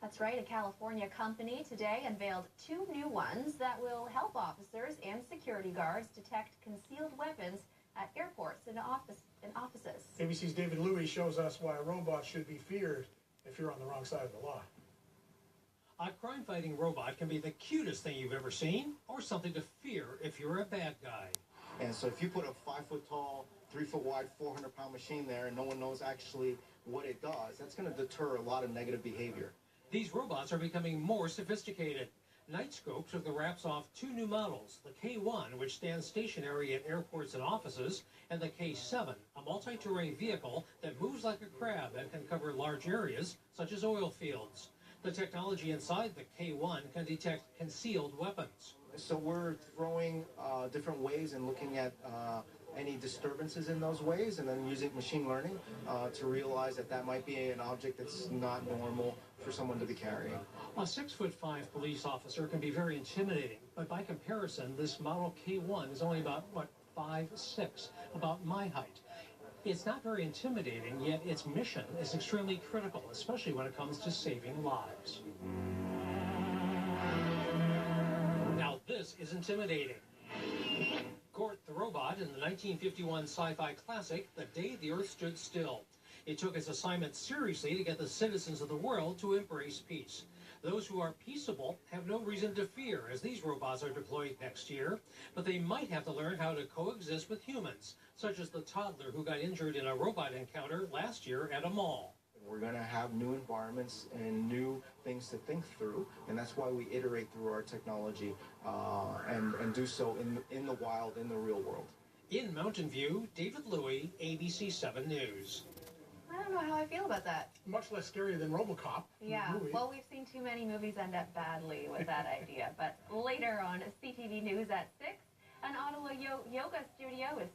That's right. A California company today unveiled 2 new ones that will help officers and security guards detect concealed weapons at airports and offices. ABC's David Louie shows us why a robot should be feared if you're on the wrong side of the law. A crime-fighting robot can be the cutest thing you've ever seen, or something to fear if you're a bad guy. And so if you put a 5-foot-tall, 3-foot-wide, 400-pound machine there and no one knows actually what it does, that's going to deter a lot of negative behavior. These robots are becoming more sophisticated. Knightscope took the wraps off 2 new models, the K1, which stands stationary at airports and offices, and the K7, a multi-terrain vehicle that moves like a crab and can cover large areas, such as oil fields. The technology inside the K1 can detect concealed weapons. So we're throwing different ways and looking at any disturbances in those ways, and then using machine learning to realize that that might be an object that's not normal for someone to be carrying. A 6'5" police officer can be very intimidating, but by comparison, this model K1 is only about, 5'6", about my height. It's not very intimidating, yet its mission is extremely critical, especially when it comes to saving lives. Now this is intimidating. Gort the robot in the 1951 sci-fi classic, The Day the Earth Stood Still. It took its assignment seriously to get the citizens of the world to embrace peace. Those who are peaceable have no reason to fear as these robots are deployed next year, but they might have to learn how to coexist with humans, such as the toddler who got injured in a robot encounter last year at a mall. We're going to have new environments and new things to think through, and that's why we iterate through our technology and do so in the wild, in the real world. In Mountain View, David Louie, ABC 7 News. I don't know how I feel about that. Much less scary than RoboCop. Yeah, well, we've seen too many movies end up badly with that idea. But later on CTV News at 6, an Ottawa yoga studio is